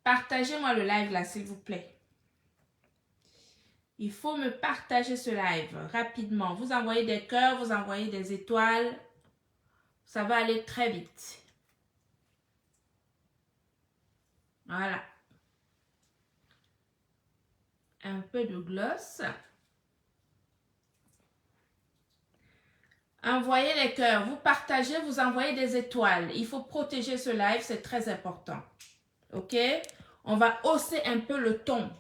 Partagez-moi le live là, s'il vous plaît. Il faut me partager ce live rapidement. Vous envoyez des cœurs, vous envoyez des étoiles. Ça va aller très vite. Voilà. Un peu de gloss. Envoyez les cœurs. Vous partagez, vous envoyez des étoiles. Il faut protéger ce live, c'est très important. Ok? On va hausser un peu le ton.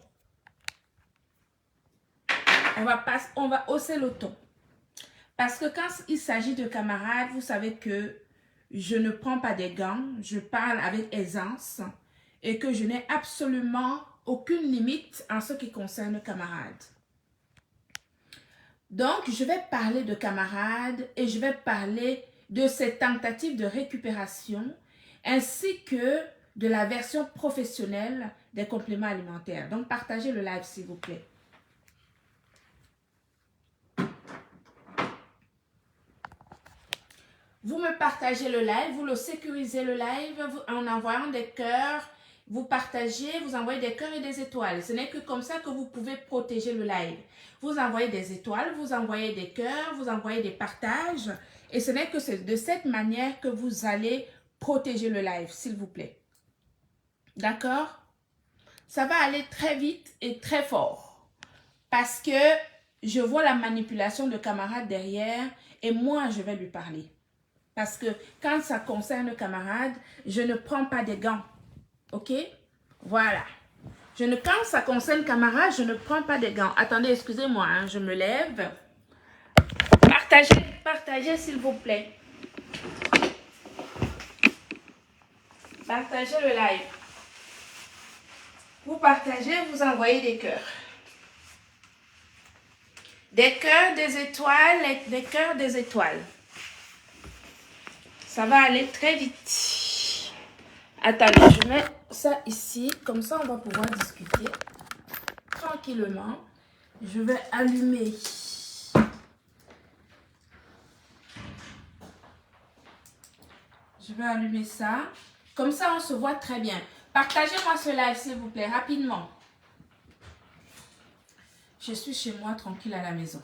On va hausser le ton. Parce que quand il s'agit de camarades, vous savez que je ne prends pas des gants. Je parle avec aisance. Et que je n'ai absolument aucune limite en ce qui concerne camarades. Donc, je vais parler de camarades et je vais parler de ces tentatives de récupération ainsi que de la version professionnelle des compléments alimentaires. Donc, partagez le live, s'il vous plaît. Vous me partagez le live, vous le sécurisez le live en envoyant des cœurs. Vous partagez, vous envoyez des cœurs et des étoiles. Ce n'est que comme ça que vous pouvez protéger le live. Vous envoyez des étoiles, vous envoyez des cœurs, vous envoyez des partages. Et ce n'est que de cette manière que vous allez protéger le live, s'il vous plaît. D'accord? Ça va aller très vite et très fort. Parce que je vois la manipulation de camarades derrière et moi, je vais lui parler. Parce que quand ça concerne le camarade, je ne prends pas des gants. Ok? Voilà. Quand ça concerne camarade, je ne prends pas des gants. Attendez, excusez-moi, hein, je me lève. Partagez s'il vous plaît. Partagez le live. Vous partagez, vous envoyez des cœurs. Des cœurs, des étoiles, des cœurs, des étoiles. Ça va aller très vite. Attendez, je mets ça ici. Comme ça, on va pouvoir discuter tranquillement. Je vais allumer. Je vais allumer ça. Comme ça, on se voit très bien. Partagez-moi ce live, s'il vous plaît, rapidement. Je suis chez moi, tranquille à la maison.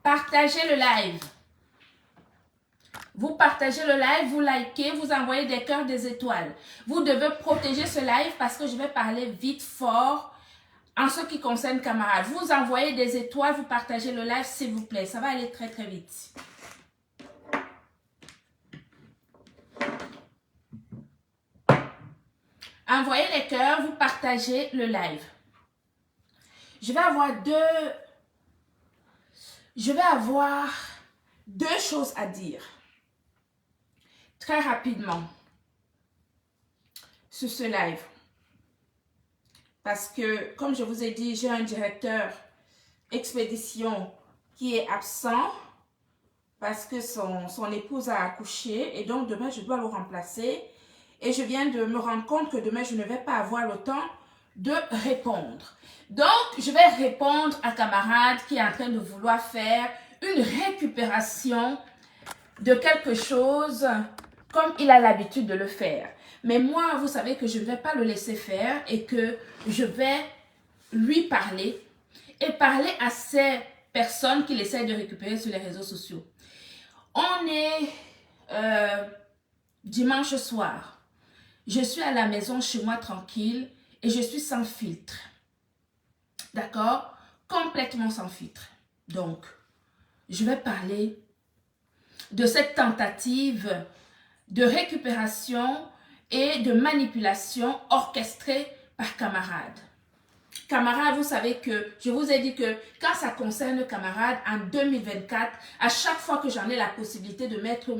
Partagez le live. Vous partagez le live, vous likez, vous envoyez des cœurs, des étoiles. Vous devez protéger ce live parce que je vais parler vite, fort, en ce qui concerne camarades. Vous envoyez des étoiles, vous partagez le live, s'il vous plaît. Ça va aller très, très vite. Envoyez les cœurs, vous partagez le live. Je vais avoir deux choses à dire. Très rapidement. Sur ce live. Parce que, comme je vous ai dit, j'ai un directeur expédition qui est absent. Parce que son épouse a accouché. Et donc, demain, je dois le remplacer. Et je viens de me rendre compte que demain, je ne vais pas avoir le temps de répondre. Donc, je vais répondre à camarade qui est en train de vouloir faire une récupération de quelque chose comme il a l'habitude de le faire. Mais moi, vous savez que je ne vais pas le laisser faire et que je vais lui parler et parler à ces personnes qu'il essaie de récupérer sur les réseaux sociaux. On est dimanche soir. Je suis à la maison chez moi tranquille et je suis sans filtre. D'accord? Complètement sans filtre. Donc, je vais parler de cette tentative de récupération et de manipulation orchestrée par camarades. Camarades, vous savez que je vous ai dit que quand ça concerne camarades, en 2024, à chaque fois que j'en ai la possibilité de mettre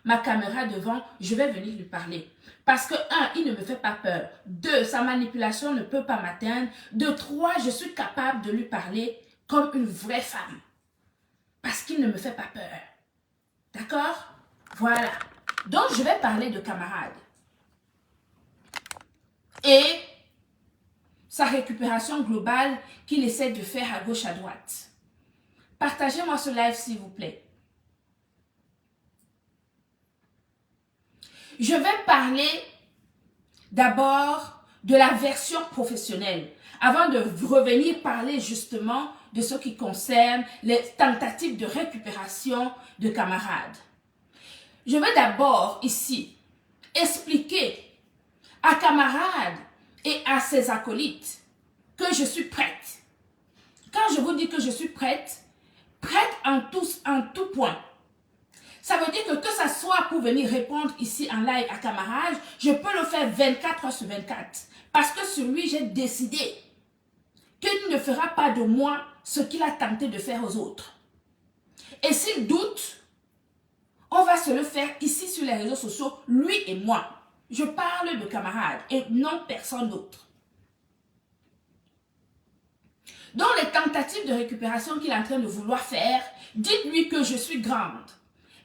ma caméra devant, je vais venir lui parler. Parce que, 1, il ne me fait pas peur. 2, sa manipulation ne peut pas m'atteindre. 2, 3, je suis capable de lui parler comme une vraie femme. Parce qu'il ne me fait pas peur. D'accord? Voilà. Donc, je vais parler de camarades. et sa récupération globale qu'il essaie de faire à gauche, à droite. Partagez-moi ce live, s'il vous plaît. Je vais parler d'abord de la version professionnelle, avant de revenir parler justement de ce qui concerne les tentatives de récupération de camarades. Je vais d'abord ici expliquer à camarades et à ses acolytes que je suis prête. Quand je vous dis que je suis prête, prête en tout point. Ça veut dire que ça soit pour venir répondre ici en live à camarades, je peux le faire 24 heures sur 24. Parce que sur lui, j'ai décidé qu'il ne fera pas de moi ce qu'il a tenté de faire aux autres. Et s'il doute, on va se le faire ici sur les réseaux sociaux, lui et moi. Je parle de camarades et non personne d'autre. Dans les tentatives de récupération qu'il est en train de vouloir faire, dites-lui que je suis grande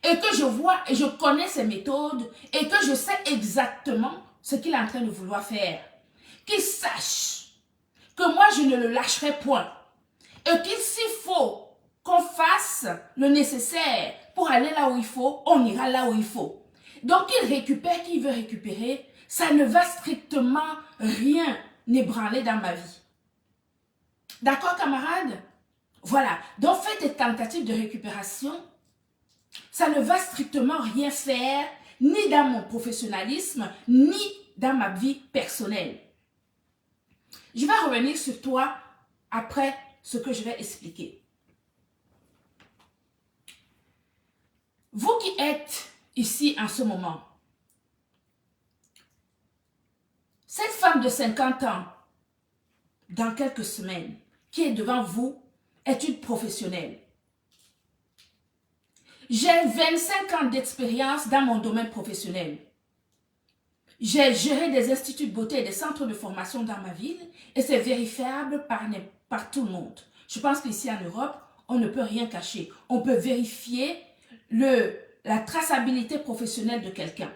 et que je vois et je connais ses méthodes et que je sais exactement ce qu'il est en train de vouloir faire. Qu'il sache que moi je ne le lâcherai point et qu'il s'il faut qu'on fasse le nécessaire pour aller là où il faut, on ira là où il faut. Donc il récupère qui veut récupérer, ça ne va strictement rien ébranler dans ma vie. D'accord, camarades? Voilà. Donc, faites des tentatives de récupération. Ça ne va strictement rien faire, ni dans mon professionnalisme, ni dans ma vie personnelle. Je vais revenir sur toi après ce que je vais expliquer. Vous qui êtes ici en ce moment, cette femme de 50 ans, dans quelques semaines, qui est devant vous, est une professionnelle. J'ai 25 ans d'expérience dans mon domaine professionnel. J'ai géré des instituts de beauté et des centres de formation dans ma ville et c'est vérifiable par tout le monde. Je pense qu'ici en Europe, on ne peut rien cacher. On peut vérifier la traçabilité professionnelle de quelqu'un.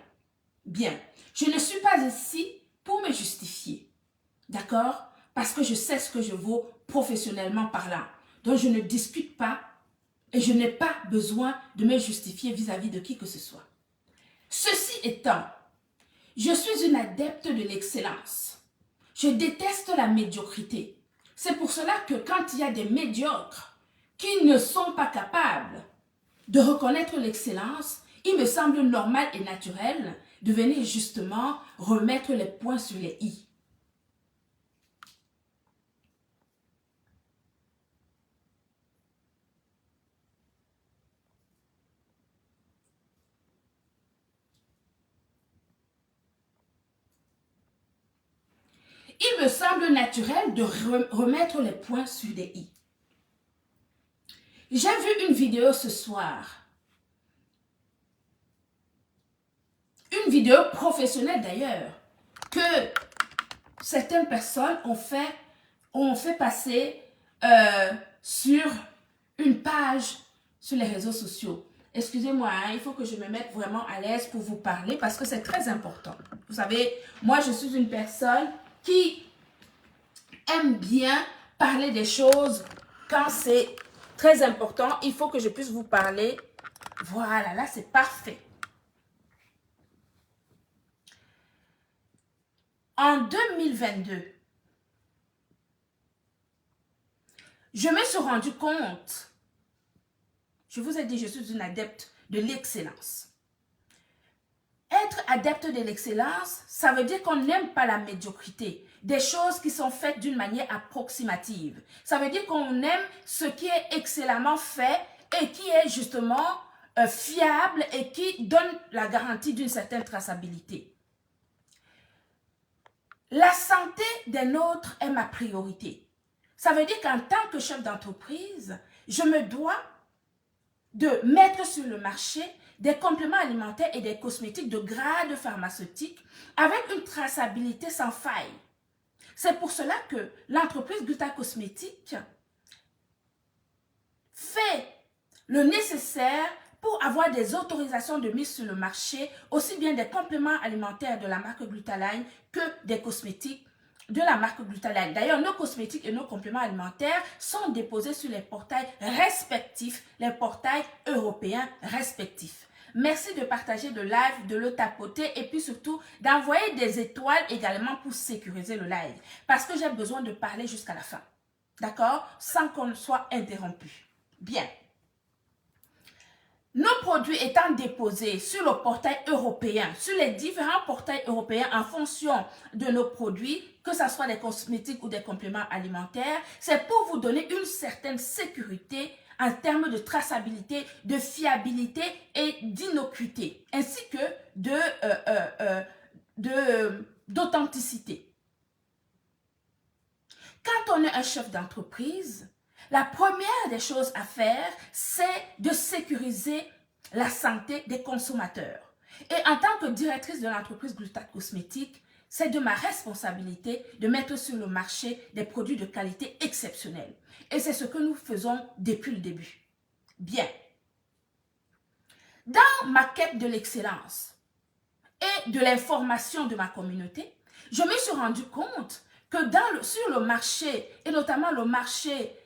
Bien, je ne suis pas ici pour me justifier. D'accord? Parce que je sais ce que je vaux professionnellement parlant. Donc, je ne discute pas et je n'ai pas besoin de me justifier vis-à-vis de qui que ce soit. Ceci étant, je suis une adepte de l'excellence. Je déteste la médiocrité. C'est pour cela que quand il y a des médiocres qui ne sont pas capables de reconnaître l'excellence, il me semble normal et naturel de venir justement remettre les points sur les i. Il me semble naturel de remettre les points sur les i. J'ai vu une vidéo ce soir. Une vidéo professionnelle d'ailleurs, que certaines personnes ont fait passer sur une page sur les réseaux sociaux. Excusez-moi, hein, il faut que je me mette vraiment à l'aise pour vous parler parce que c'est très important. Vous savez, moi je suis une personne qui aime bien parler des choses quand c'est très important. Il faut que je puisse vous parler. Voilà, là c'est parfait. En 2022, je me suis rendu compte, je vous ai dit, je suis une adepte de l'excellence. Être adepte de l'excellence, ça veut dire qu'on n'aime pas la médiocrité. Des choses qui sont faites d'une manière approximative. Ça veut dire qu'on aime ce qui est excellemment fait et qui est justement fiable et qui donne la garantie d'une certaine traçabilité. La santé des nôtres est ma priorité. Ça veut dire qu'en tant que chef d'entreprise, je me dois de mettre sur le marché des compléments alimentaires et des cosmétiques de grade pharmaceutique avec une traçabilité sans faille. C'est pour cela que l'entreprise Gluta Cosmétique fait le nécessaire pour avoir des autorisations de mise sur le marché, aussi bien des compléments alimentaires de la marque Glutaline que des cosmétiques de la marque Glutaline. D'ailleurs, nos cosmétiques et nos compléments alimentaires sont déposés sur les portails respectifs, les portails européens respectifs. Merci de partager le live, de le tapoter et puis surtout d'envoyer des étoiles également pour sécuriser le live. Parce que j'ai besoin de parler jusqu'à la fin. D'accord? Sans qu'on soit interrompu. Bien. Nos produits étant déposés sur le portail européen, sur les différents portails européens en fonction de nos produits, que ce soit des cosmétiques ou des compléments alimentaires, c'est pour vous donner une certaine sécurité en termes de traçabilité, de fiabilité et d'innocuité, ainsi que d'authenticité. Quand on est un chef d'entreprise, la première des choses à faire, c'est de sécuriser la santé des consommateurs. Et en tant que directrice de l'entreprise Glutat Cosmétique, c'est de ma responsabilité de mettre sur le marché des produits de qualité exceptionnelle. Et c'est ce que nous faisons depuis le début. Bien. Dans ma quête de l'excellence et de l'information de ma communauté, je me suis rendu compte que sur le marché, et notamment le marché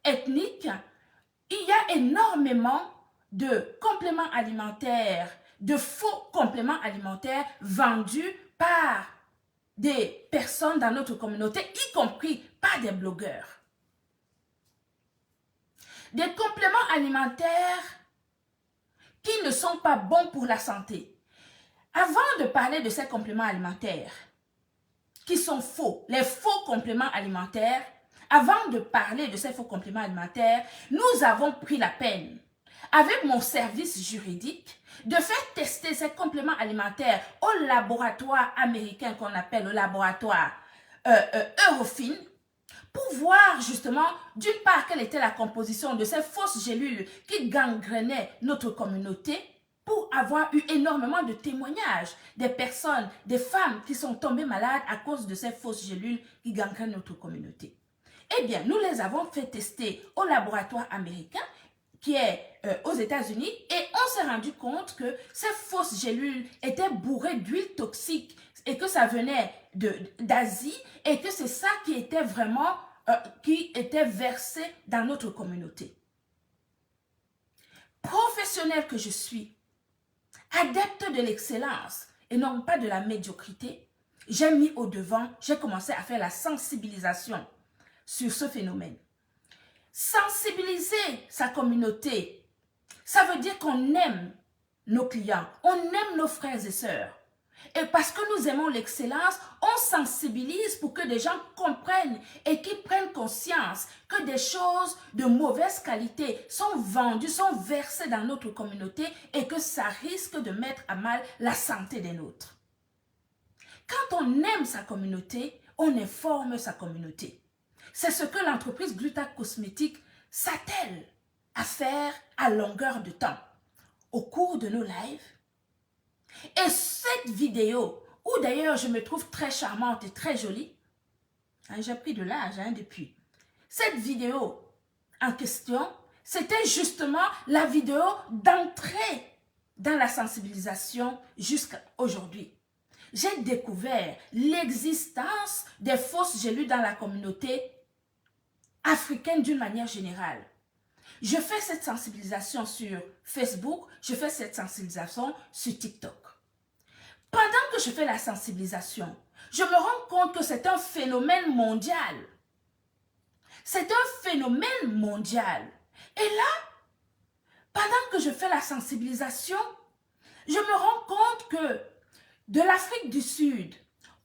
ethnique, il y a énormément de compléments alimentaires, de faux compléments alimentaires vendus par des personnes dans notre communauté, y compris par des blogueurs. Des compléments alimentaires qui ne sont pas bons pour la santé. Avant de parler de ces compléments alimentaires qui sont faux, les faux compléments alimentaires, avant de parler de ces faux compléments alimentaires, nous avons pris la peine, avec mon service juridique, de faire tester ces compléments alimentaires au laboratoire américain qu'on appelle le laboratoire Eurofins, pour voir justement, d'une part, quelle était la composition de ces fausses gélules qui gangrenaient notre communauté, pour avoir eu énormément de témoignages des personnes, des femmes qui sont tombées malades à cause de ces fausses gélules qui gangrènent notre communauté. Eh bien, nous les avons fait tester au laboratoire américain qui est aux États-Unis et on s'est rendu compte que ces fausses gélules étaient bourrées d'huile toxique et que ça venait d'Asie et que c'est ça qui était vraiment, qui était versé dans notre communauté. Professionnelle que je suis, adepte de l'excellence et non pas de la médiocrité, j'ai mis au devant, j'ai commencé à faire la sensibilisation sur ce phénomène. Sensibiliser sa communauté, ça veut dire qu'on aime nos clients, on aime nos frères et sœurs. Et parce que nous aimons l'excellence, on sensibilise pour que des gens comprennent et qu'ils prennent conscience que des choses de mauvaise qualité sont vendues, sont versées dans notre communauté et que ça risque de mettre à mal la santé des nôtres. Quand on aime sa communauté, on informe sa communauté. C'est ce que l'entreprise Glutat Cosmétique s'attelle à faire à longueur de temps au cours de nos lives. Et cette vidéo, où d'ailleurs je me trouve très charmante et très jolie, hein, j'ai pris de l'âge depuis, cette vidéo en question, c'était justement la vidéo d'entrée dans la sensibilisation jusqu'à aujourd'hui. J'ai découvert l'existence des fausses gélules dans la communauté africaine d'une manière générale. Je fais cette sensibilisation sur Facebook, je fais cette sensibilisation sur TikTok. Pendant que je fais la sensibilisation, je me rends compte que c'est un phénomène mondial. C'est un phénomène mondial. Et là, pendant que je fais la sensibilisation, je me rends compte que de l'Afrique du Sud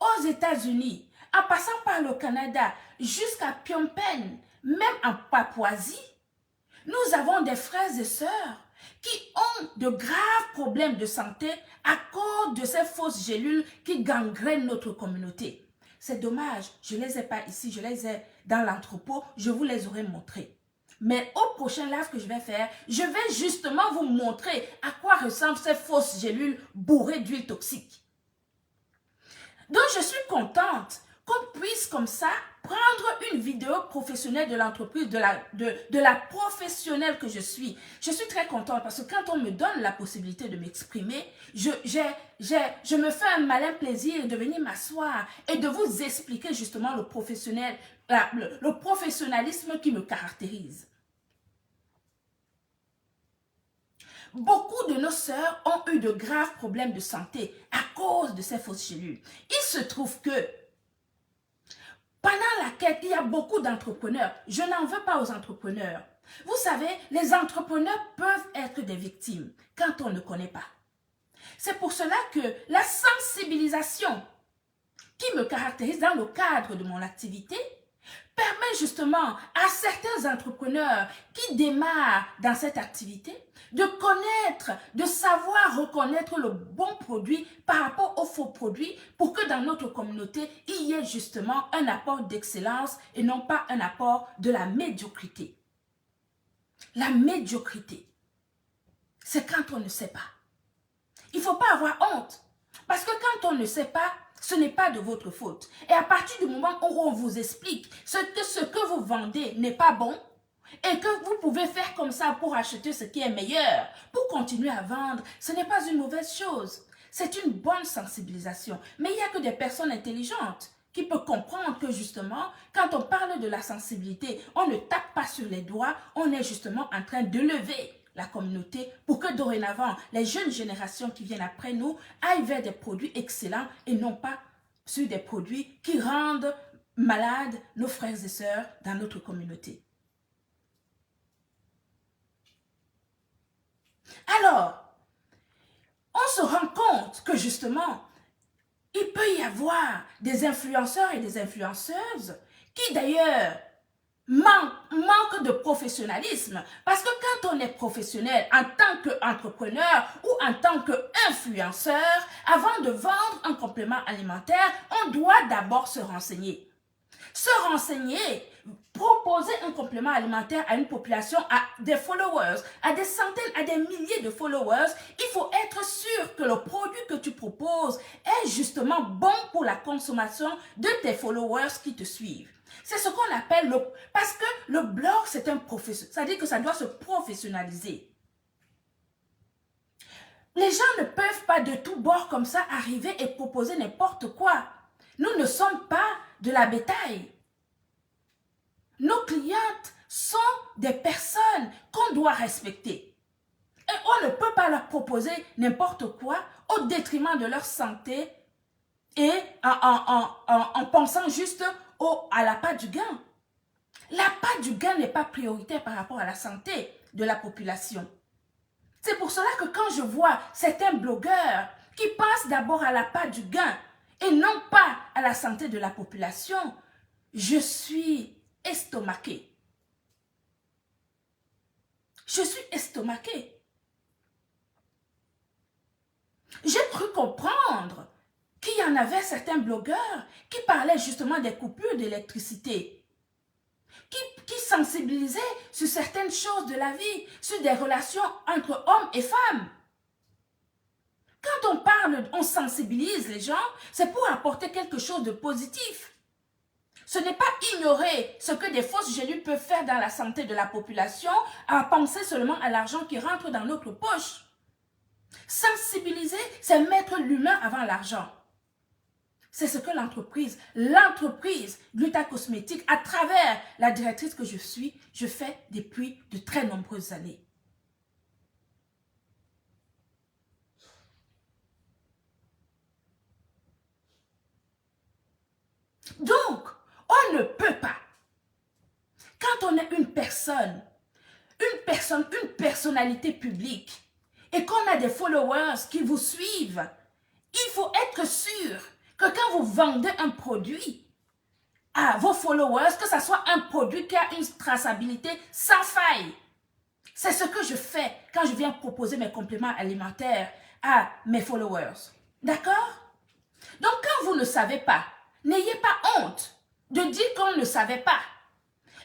aux États-Unis, en passant par le Canada jusqu'à Phnom Penh, même en Papouasie, nous avons des frères et sœurs qui ont de graves problèmes de santé à cause de ces fausses gélules qui gangrènent notre communauté. C'est dommage, je ne les ai pas ici, je les ai dans l'entrepôt, je vous les aurais montrés. Mais au prochain live que je vais faire, je vais justement vous montrer à quoi ressemblent ces fausses gélules bourrées d'huile toxique. Donc je suis contente qu'on puisse comme ça prendre une vidéo professionnelle de l'entreprise, de la professionnelle que je suis. Je suis très contente parce que quand on me donne la possibilité de m'exprimer, je me fais un malin plaisir de venir m'asseoir et de vous expliquer justement le professionnalisme qui me caractérise. Beaucoup de nos sœurs ont eu de graves problèmes de santé à cause de ces fausses gélules. Il se trouve que pendant laquelle il y a beaucoup d'entrepreneurs, je n'en veux pas aux entrepreneurs. Vous savez, les entrepreneurs peuvent être des victimes quand on ne connaît pas. C'est pour cela que la sensibilisation qui me caractérise dans le cadre de mon activité permet justement à certains entrepreneurs qui démarrent dans cette activité de connaître, de savoir reconnaître le bon produit par rapport au faux produit pour que dans notre communauté, il y ait justement un apport d'excellence et non pas un apport de la médiocrité. La médiocrité, c'est quand on ne sait pas. Il ne faut pas avoir honte parce que quand on ne sait pas, ce n'est pas de votre faute. Et à partir du moment où on vous explique ce que vous vendez n'est pas bon et que vous pouvez faire comme ça pour acheter ce qui est meilleur, pour continuer à vendre, ce n'est pas une mauvaise chose. C'est une bonne sensibilisation. Mais il n'y a que des personnes intelligentes qui peuvent comprendre que justement, quand on parle de la sensibilité, on ne tape pas sur les doigts, on est justement en train de lever la communauté pour que dorénavant, les jeunes générations qui viennent après nous aillent vers des produits excellents et non pas sur des produits qui rendent malades nos frères et sœurs dans notre communauté. Alors, on se rend compte que justement, il peut y avoir des influenceurs et des influenceuses qui d'ailleurs manque de professionnalisme. Parce que quand on est professionnel en tant qu'entrepreneur ou en tant qu'influenceur, avant de vendre un complément alimentaire, on doit d'abord se renseigner. Se renseigner, proposer un complément alimentaire à une population, à des followers, à des centaines, à des milliers de followers, il faut être sûr que le produit que tu proposes est justement bon pour la consommation de tes followers qui te suivent. C'est ce qu'on appelle parce que le blog, c'est un professionnel. C'est-à-dire que ça doit se professionnaliser. Les gens ne peuvent pas de tout bord comme ça arriver et proposer n'importe quoi. Nous ne sommes pas de la bétail. Nos clientes sont des personnes qu'on doit respecter. Et on ne peut pas leur proposer n'importe quoi au détriment de leur santé et en pensant juste à la part du gain. La part du gain n'est pas prioritaire par rapport à la santé de la population. C'est pour cela que quand je vois certains blogueurs qui pensent d'abord à la part du gain et non pas à la santé de la population, je suis estomaquée. Je suis estomaquée. J'ai cru comprendre qu'il y en avait certains blogueurs qui parlaient justement des coupures d'électricité, qui sensibilisaient sur certaines choses de la vie, sur des relations entre hommes et femmes. Quand on parle, on sensibilise les gens, c'est pour apporter quelque chose de positif. Ce n'est pas ignorer ce que des fausses gélules peuvent faire dans la santé de la population, à penser seulement à l'argent qui rentre dans notre poche. Sensibiliser, c'est mettre l'humain avant l'argent. C'est ce que l'entreprise Gluta Cosmétique, à travers la directrice que je suis, je fais depuis de très nombreuses années. Donc, on ne peut pas, quand on est une personnalité publique, et qu'on a des followers qui vous suivent, il faut être sûr que quand vous vendez un produit à vos followers, que ce soit un produit qui a une traçabilité sans faille. C'est ce que je fais quand je viens proposer mes compléments alimentaires à mes followers. D'accord? Donc, quand vous ne savez pas, n'ayez pas honte de dire qu'on ne savait pas.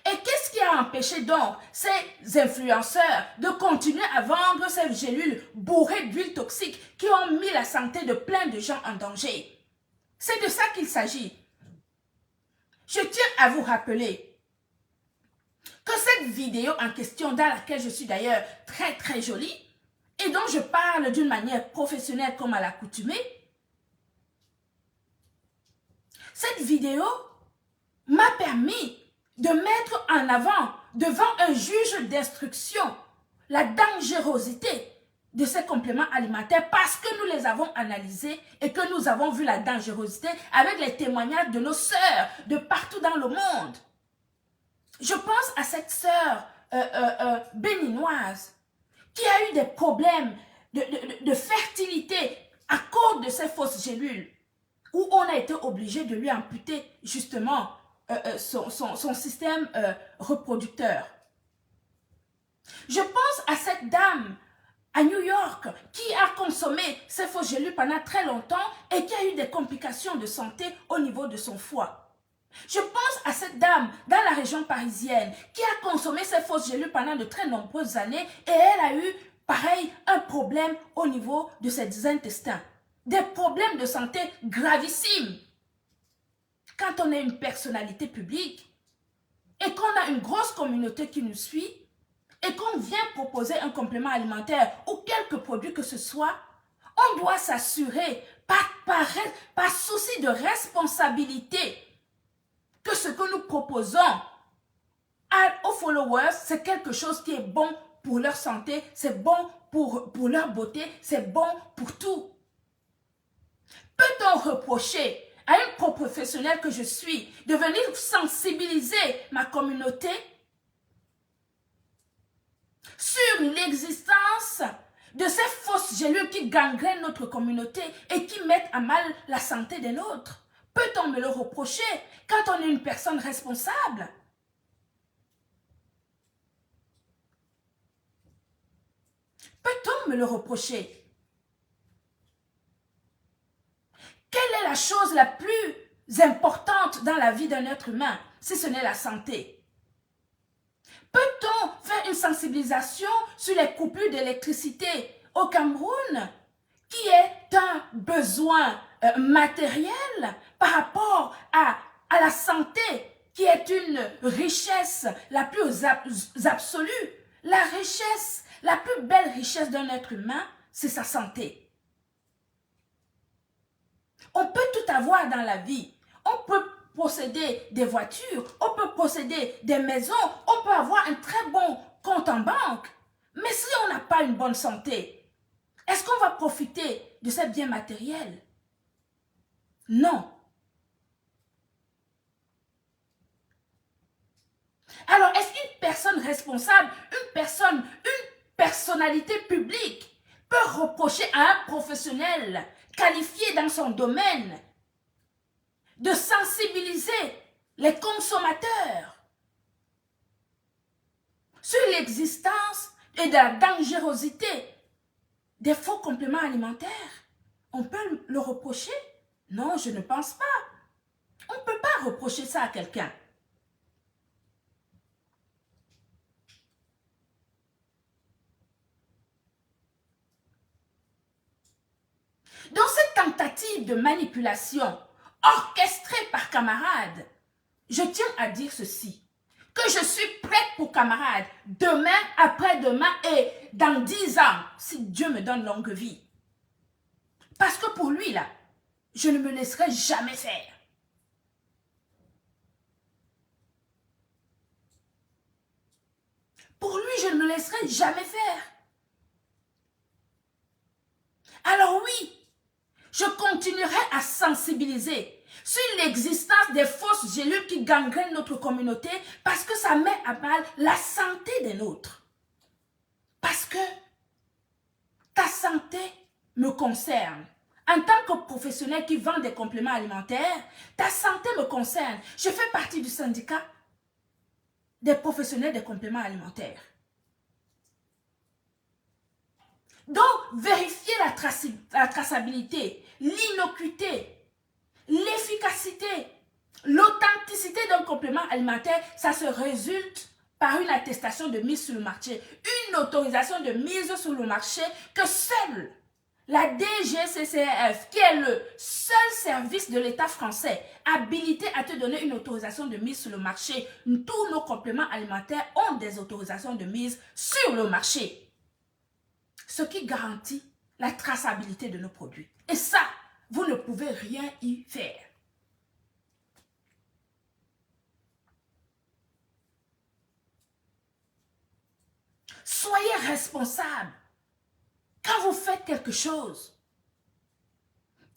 Et qu'est-ce qui a empêché donc ces influenceurs de continuer à vendre ces gélules bourrées d'huile toxique qui ont mis la santé de plein de gens en danger? C'est de ça qu'il s'agit. je tiens à vous rappeler que cette vidéo en question, dans laquelle je suis d'ailleurs très jolie, et dont je parle d'une manière professionnelle comme à l'accoutumée, cette vidéo m'a permis de mettre en avant devant un juge d'instruction la dangerosité de ces compléments alimentaires parce que nous les avons analysés et que nous avons vu la dangerosité avec les témoignages de nos sœurs de partout dans le monde. Je pense à cette sœur béninoise qui a eu des problèmes de fertilité à cause de ces fausses gélules où on a été obligé de lui amputer justement son système reproducteur. Je pense à cette dame à New York qui a consommé ces fausses gélules pendant très longtemps et qui a eu des complications de santé au niveau de son foie. Je pense à cette dame dans la région parisienne qui a consommé ces fausses gélules pendant de très nombreuses années et elle a eu, pareil, un problème au niveau de ses intestins. Des problèmes de santé gravissimes. Quand on est une personnalité publique et qu'on a une grosse communauté qui nous suit et qu'on vient proposer un complément alimentaire ou quelque produit que ce soit, on doit s'assurer par souci de responsabilité que ce que nous proposons aux followers, c'est quelque chose qui est bon pour leur santé, c'est bon pour leur beauté, c'est bon pour tout. Peut-on reprocher à une professionnelle que je suis de venir sensibiliser ma communauté sur l'existence de ces fausses gélules qui gangrènent notre communauté et qui mettent à mal la santé des nôtres? Peut-on me le reprocher quand on est une personne responsable? Peut-on me le reprocher? Quelle est la chose la plus importante dans la vie d'un être humain, si ce n'est la santé? Peut-on faire une sensibilisation sur les coupures d'électricité au Cameroun, qui est un besoin matériel par rapport à la santé, qui est une richesse la plus absolue? La richesse, la plus belle richesse d'un être humain, c'est sa santé. On peut tout avoir dans la vie. On peut posséder des voitures, on peut posséder des maisons, on peut avoir un très bon compte en banque. Mais si on n'a pas une bonne santé, est-ce qu'on va profiter de ces biens matériels? Non. Alors, est-ce qu'une personne responsable, une personnalité publique peut reprocher à un professionnel qualifié dans son domaine de sensibiliser les consommateurs sur l'existence et de la dangerosité des faux compléments alimentaires? On peut le reprocher? Non, je ne pense pas. On ne peut pas reprocher ça à quelqu'un. Dans cette tentative de manipulation orchestrée par camarades, je tiens à dire ceci, que je suis prête pour camarades demain, après-demain et dans 10 ans, si Dieu me donne longue vie. Parce que pour lui, là, je ne me laisserai jamais faire. Pour lui, je ne me laisserai jamais faire. Alors oui, je continuerai à sensibiliser sur l'existence des fausses gélules qui gangrènent notre communauté parce que ça met à mal la santé des nôtres. Parce que ta santé me concerne. En tant que professionnel qui vend des compléments alimentaires, ta santé me concerne. Je fais partie du syndicat des professionnels des compléments alimentaires. Donc, vérifier la traçabilité, l'innocuité, l'efficacité, l'authenticité d'un complément alimentaire, ça se résulte par une attestation de mise sur le marché, une autorisation de mise sur le marché que seule La DGCCRF, qui est le seul service de l'État français habilité à te donner une autorisation de mise sur le marché, tous nos compléments alimentaires ont des autorisations de mise sur le marché. Ce qui garantit la traçabilité de nos produits. Et ça, vous ne pouvez rien y faire. Soyez responsable. Quand vous faites quelque chose,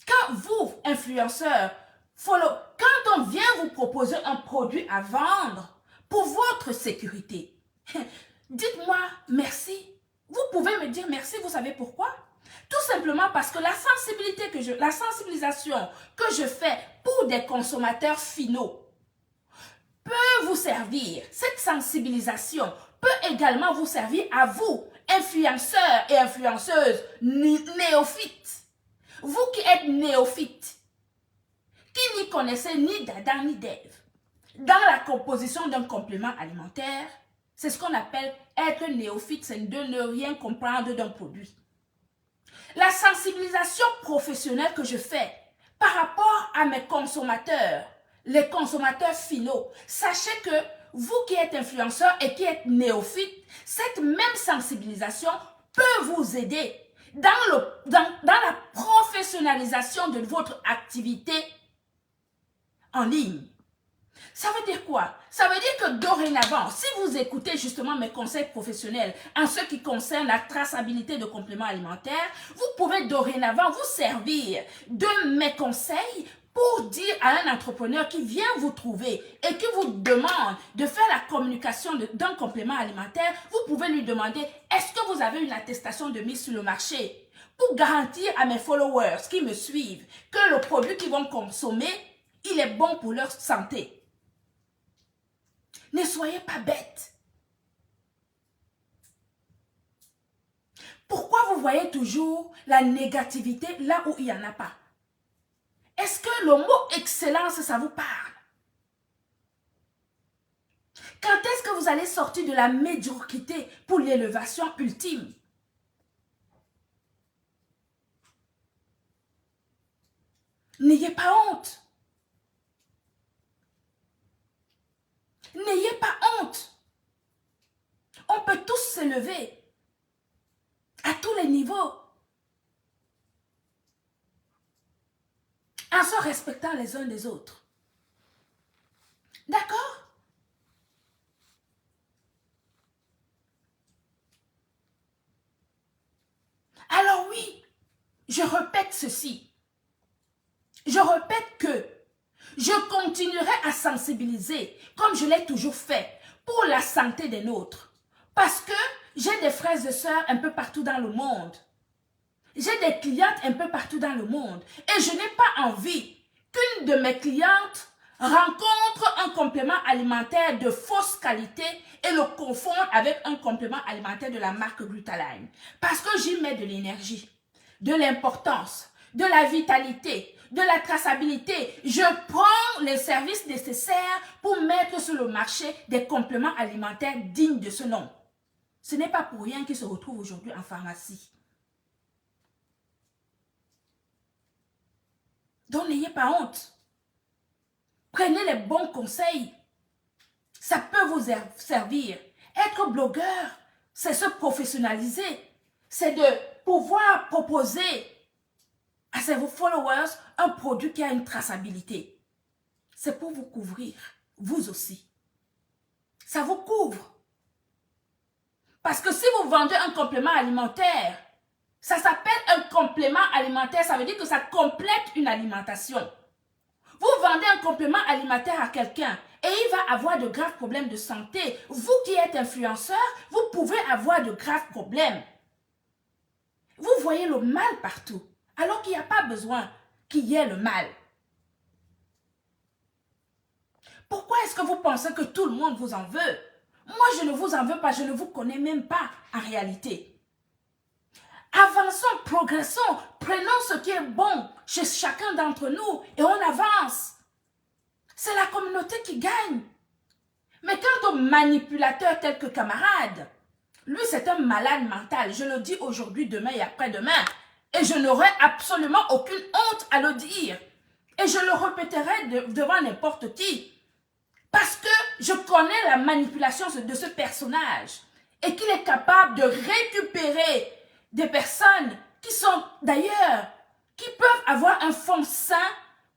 quand vous, influenceurs, quand on vient vous proposer un produit à vendre pour votre sécurité, dites-moi merci. Vous pouvez me dire merci, vous savez pourquoi? Tout simplement parce que la sensibilisation que je fais pour des consommateurs finaux peut vous servir. Cette sensibilisation peut également vous servir à vous, influenceurs et influenceuses néophytes. Vous qui êtes néophytes, qui n'y connaissez ni d'Adam ni d'Ève, dans la composition d'un complément alimentaire, c'est ce qu'on appelle être néophyte, c'est de ne rien comprendre d'un produit. La sensibilisation professionnelle que je fais par rapport à mes consommateurs, les consommateurs finaux, sachez que vous qui êtes influenceur et qui êtes néophyte, cette même sensibilisation peut vous aider dans la professionnalisation de votre activité en ligne. Ça veut dire quoi? Ça veut dire que dorénavant, si vous écoutez justement mes conseils professionnels en ce qui concerne la traçabilité de compléments alimentaires, vous pouvez dorénavant vous servir de mes conseils pour dire à un entrepreneur qui vient vous trouver et qui vous demande de faire la communication d'un complément alimentaire, vous pouvez lui demander, est-ce que vous avez une attestation de mise sur le marché pour garantir à mes followers qui me suivent que le produit qu'ils vont consommer, il est bon pour leur santé. Ne soyez pas bêtes. Pourquoi vous voyez toujours la négativité là où il n'y en a pas? Est-ce que le mot excellence, ça vous parle? Quand est-ce que vous allez sortir de la médiocrité pour l'élévation ultime? N'ayez pas honte. N'ayez pas honte. On peut tous s'élever à tous les niveaux en se respectant les uns des autres. D'accord? Alors oui, je répète ceci. Je répète que je continuerai à sensibiliser, comme je l'ai toujours fait, pour la santé des nôtres. Parce que j'ai des frères et sœurs un peu partout dans le monde. J'ai des clientes un peu partout dans le monde. Et je n'ai pas envie qu'une de mes clientes rencontre un complément alimentaire de fausse qualité et le confonde avec un complément alimentaire de la marque Glutaline. Parce que j'y mets de l'énergie, de l'importance, de la vitalité, de la traçabilité. Je prends les services nécessaires pour mettre sur le marché des compléments alimentaires dignes de ce nom. Ce n'est pas pour rien qu'ils se retrouvent aujourd'hui en pharmacie. Donc n'ayez pas honte. Prenez les bons conseils. Ça peut vous servir. Être blogueur, c'est se professionnaliser. C'est de pouvoir proposer à vos followers un produit qui a une traçabilité. C'est pour vous couvrir, vous aussi. Ça vous couvre. Parce que si vous vendez un complément alimentaire, ça s'appelle un complément alimentaire, ça veut dire que ça complète une alimentation. Vous vendez un complément alimentaire à quelqu'un et il va avoir de graves problèmes de santé. Vous qui êtes influenceur, vous pouvez avoir de graves problèmes. Vous voyez le mal partout, alors qu'il n'y a pas besoin qu'il y ait le mal. Pourquoi est-ce que vous pensez que tout le monde vous en veut? Moi, je ne vous en veux pas, je ne vous connais même pas en réalité. Avançons, progressons, prenons ce qui est bon chez chacun d'entre nous et on avance. C'est la communauté qui gagne. Mais quant au manipulateur tel que camarade, lui c'est un malade mental. Je le dis aujourd'hui, demain et après-demain. Et je n'aurai absolument aucune honte à le dire. Et je le répéterai devant n'importe qui. Parce que je connais la manipulation de ce personnage. Et qu'il est capable de récupérer des personnes qui sont d'ailleurs, qui peuvent avoir un fond sain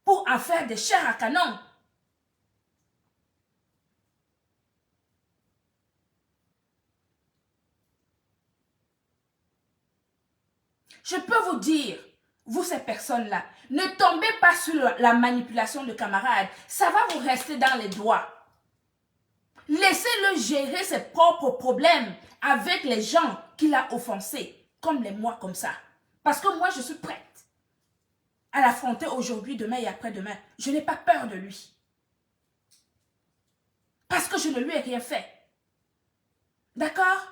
pour en faire des chairs à canon. Je peux vous dire, vous ces personnes-là, ne tombez pas sur la manipulation de camarades. Ça va vous rester dans les doigts. Laissez-le gérer ses propres problèmes avec les gens qu'il a offensés, comme les moi comme ça. Parce que moi, je suis prête à l'affronter aujourd'hui, demain et après-demain. Je n'ai pas peur de lui. Parce que je ne lui ai rien fait. D'accord?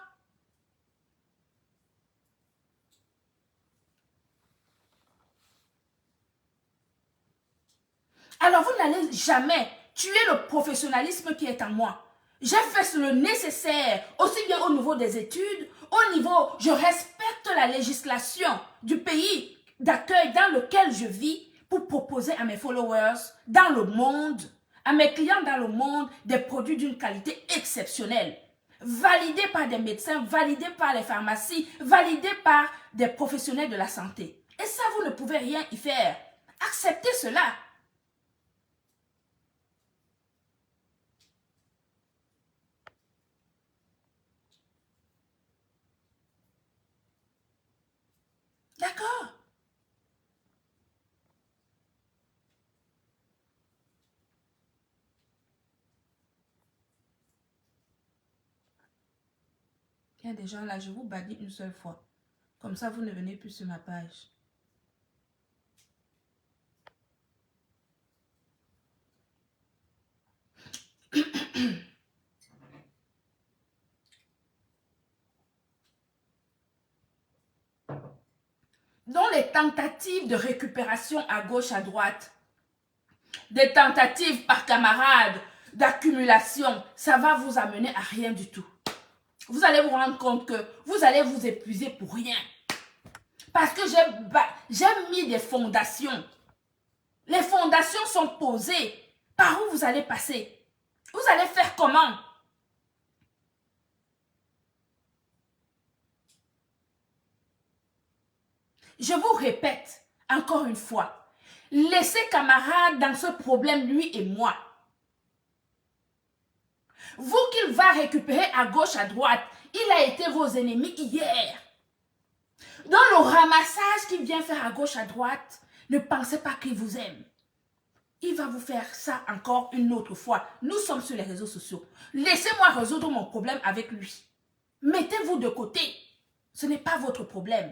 Alors vous n'allez jamais tuer le professionnalisme qui est en moi. J'ai fait le nécessaire, aussi bien au niveau des études, au niveau, je respecte la législation du pays d'accueil dans lequel je vis pour proposer à mes followers dans le monde, à mes clients dans le monde, des produits d'une qualité exceptionnelle. Validés par des médecins, validés par les pharmacies, validés par des professionnels de la santé. Et ça, vous ne pouvez rien y faire. Acceptez cela. D'accord? Il y a des gens là, je vous bannis une seule fois. Comme ça, vous ne venez plus sur ma page. Donc, les tentatives de récupération à gauche, à droite, des tentatives par camarade, d'accumulation, ça va vous amener à rien du tout. Vous allez vous rendre compte que vous allez vous épuiser pour rien. Parce que j'ai mis des fondations. Les fondations sont posées. Par où vous allez passer? Vous allez faire comment? Je vous répète encore une fois, laissez camarade dans ce problème, lui et moi. Vous qu'il va récupérer à gauche, à droite, il a été vos ennemis hier. Dans le ramassage qu'il vient faire à gauche, à droite, ne pensez pas qu'il vous aime. Il va vous faire ça encore une autre fois. Nous sommes sur les réseaux sociaux. Laissez-moi résoudre mon problème avec lui. Mettez-vous de côté. Ce n'est pas votre problème.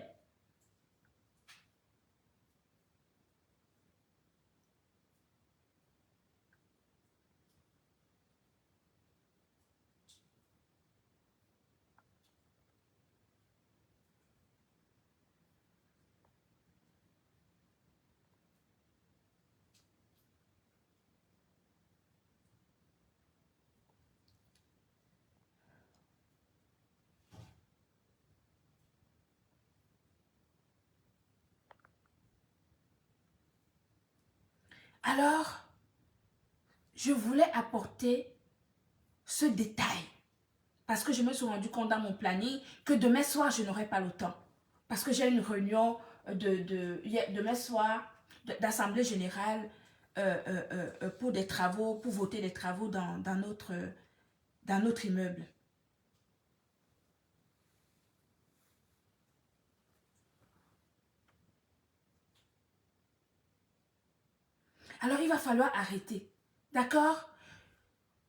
Alors, je voulais apporter ce détail. Parce que je me suis rendu compte dans mon planning que demain soir, je n'aurai pas le temps. Parce que j'ai une réunion demain soir d'assemblée générale pour des travaux, pour voter des travaux dans notre immeuble. Alors, il va falloir arrêter. D'accord?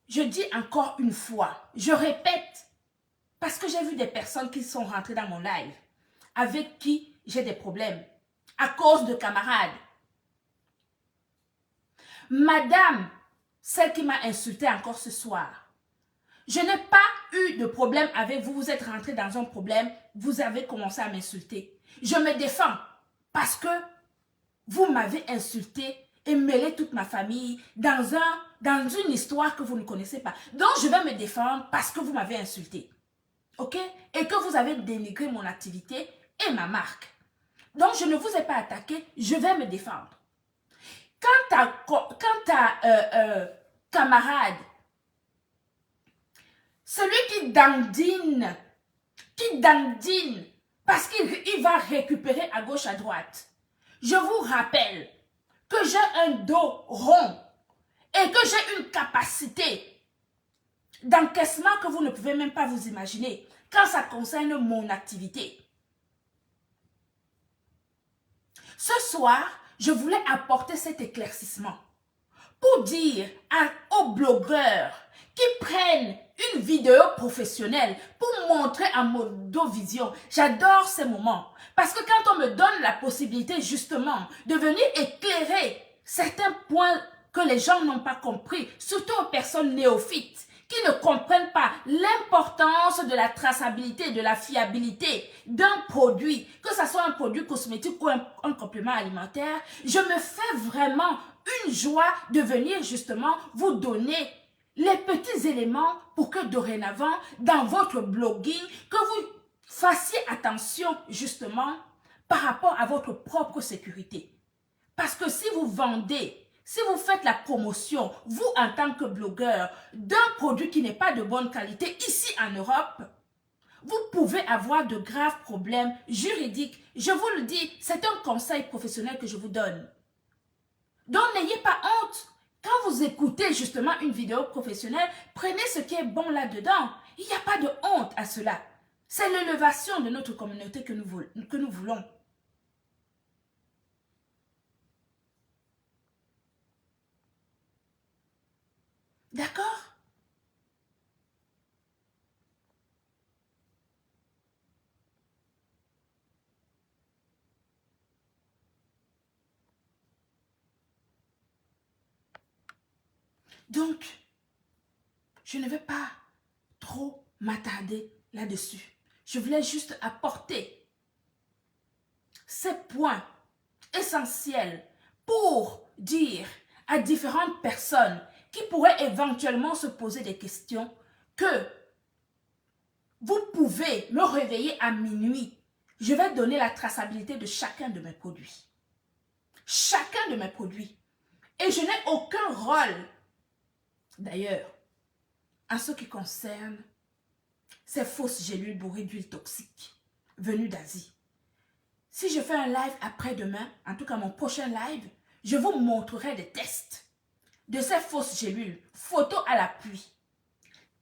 Je dis encore une fois, je répète, parce que j'ai vu des personnes qui sont rentrées dans mon live, avec qui j'ai des problèmes, à cause de camarades. Madame, celle qui m'a insultée encore ce soir, je n'ai pas eu de problème avec vous, vous êtes rentrée dans un problème, vous avez commencé à m'insulter. Je me défends parce que vous m'avez insulté et mêlé toute ma famille dans une histoire que vous ne connaissez pas. Donc, je vais me défendre parce que vous m'avez insulté. OK? Et que vous avez dénigré mon activité et ma marque. Donc, je ne vous ai pas attaqué, je vais me défendre. Quand ta camarade, celui qui dandine, parce qu'il va récupérer à gauche, à droite, je vous rappelle que j'ai un dos rond et que j'ai une capacité d'encaissement que vous ne pouvez même pas vous imaginer quand ça concerne mon activité. Ce soir, je voulais apporter cet éclaircissement pour dire aux blogueurs qui prennent une vidéo professionnelle pour montrer en modovision. J'adore ces moments parce que quand on me donne la possibilité justement de venir éclairer certains points que les gens n'ont pas compris, surtout aux personnes néophytes, qui ne comprennent pas l'importance de la traçabilité, de la fiabilité d'un produit, que ce soit un produit cosmétique ou un complément alimentaire, je me fais vraiment une joie de venir justement vous donner les petits éléments pour que dorénavant, dans votre blogging, que vous fassiez attention justement par rapport à votre propre sécurité. Parce que si vous vendez, si vous faites la promotion, vous en tant que blogueur, d'un produit qui n'est pas de bonne qualité ici en Europe, vous pouvez avoir de graves problèmes juridiques. Je vous le dis, c'est un conseil professionnel que je vous donne. Donc n'ayez pas honte. Quand vous écoutez justement une vidéo professionnelle, prenez ce qui est bon là-dedans. Il n'y a pas de honte à cela. C'est l'élévation de notre communauté que nous voulons. D'accord? Donc, je ne vais pas trop m'attarder là-dessus. Je voulais juste apporter ces points essentiels pour dire à différentes personnes qui pourraient éventuellement se poser des questions que vous pouvez me réveiller à minuit. Je vais donner la traçabilité de chacun de mes produits. Chacun de mes produits. Et je n'ai aucun rôle. D'ailleurs, en ce qui concerne ces fausses gélules bourrées d'huile toxique venues d'Asie. Si je fais un live après-demain, en tout cas mon prochain live, je vous montrerai des tests de ces fausses gélules, photos à l'appui.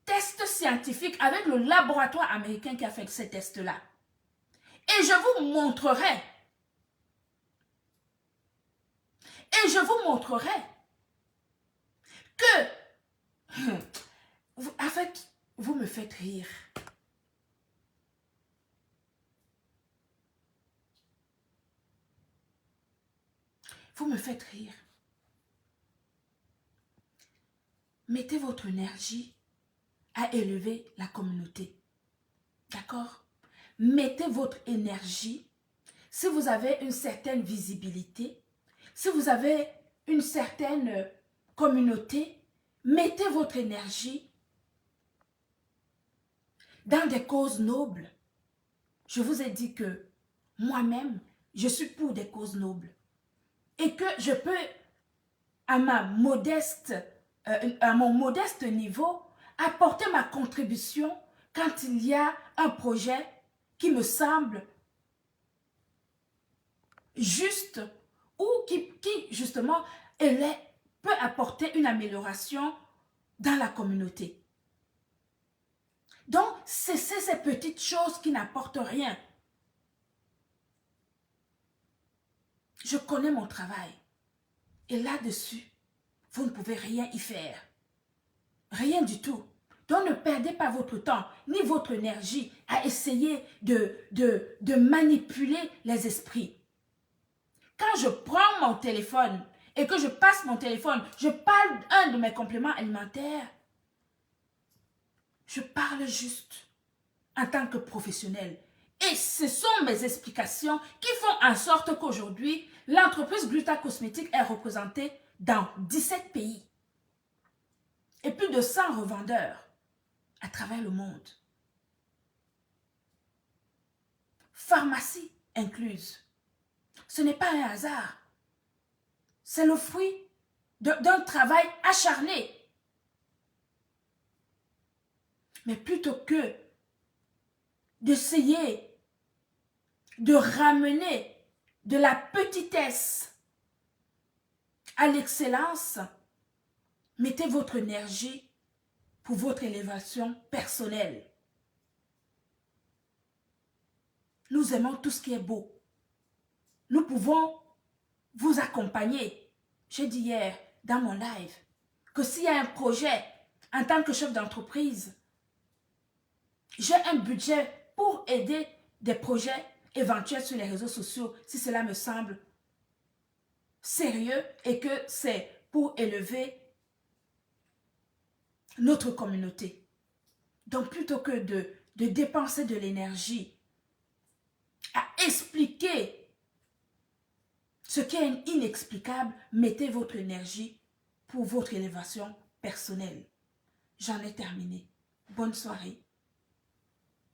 Tests scientifiques avec le laboratoire américain qui a fait ces tests-là. Et je vous montrerai. Que, en fait, vous me faites rire. Vous me faites rire. Mettez votre énergie à élever la communauté. D'accord? Mettez votre énergie. Si vous avez une certaine visibilité, si vous avez une certaine communauté, mettez votre énergie dans des causes nobles. Je vous ai dit que moi-même, je suis pour des causes nobles. Et que je peux, à mon modeste niveau, apporter ma contribution quand il y a un projet qui me semble juste ou qui justement peut apporter une amélioration dans la communauté. Donc, cessez ces petites choses qui n'apportent rien. Je connais mon travail. Et là-dessus, vous ne pouvez rien y faire. Rien du tout. Donc, ne perdez pas votre temps ni votre énergie à essayer de manipuler les esprits. Quand je prends mon téléphone et que je passe mon téléphone, je parle d'un de mes compléments alimentaires. Je parle juste en tant que professionnel. Et ce sont mes explications qui font en sorte qu'aujourd'hui, l'entreprise Gluta Cosmétique est représentée dans 17 pays. Et plus de 100 revendeurs à travers le monde. Pharmacie incluse. ce n'est pas un hasard. C'est le fruit d'un travail acharné. Mais plutôt que d'essayer de ramener de la petitesse à l'excellence, mettez votre énergie pour votre élévation personnelle. Nous aimons tout ce qui est beau. Nous pouvons vous accompagner. J'ai dit hier dans mon live que s'il y a un projet en tant que chef d'entreprise, j'ai un budget pour aider des projets éventuels sur les réseaux sociaux si cela me semble sérieux et que c'est pour élever notre communauté. Donc plutôt que de dépenser de l'énergie à expliquer ce qui est inexplicable, mettez votre énergie pour votre élévation personnelle. J'en ai terminé. Bonne soirée.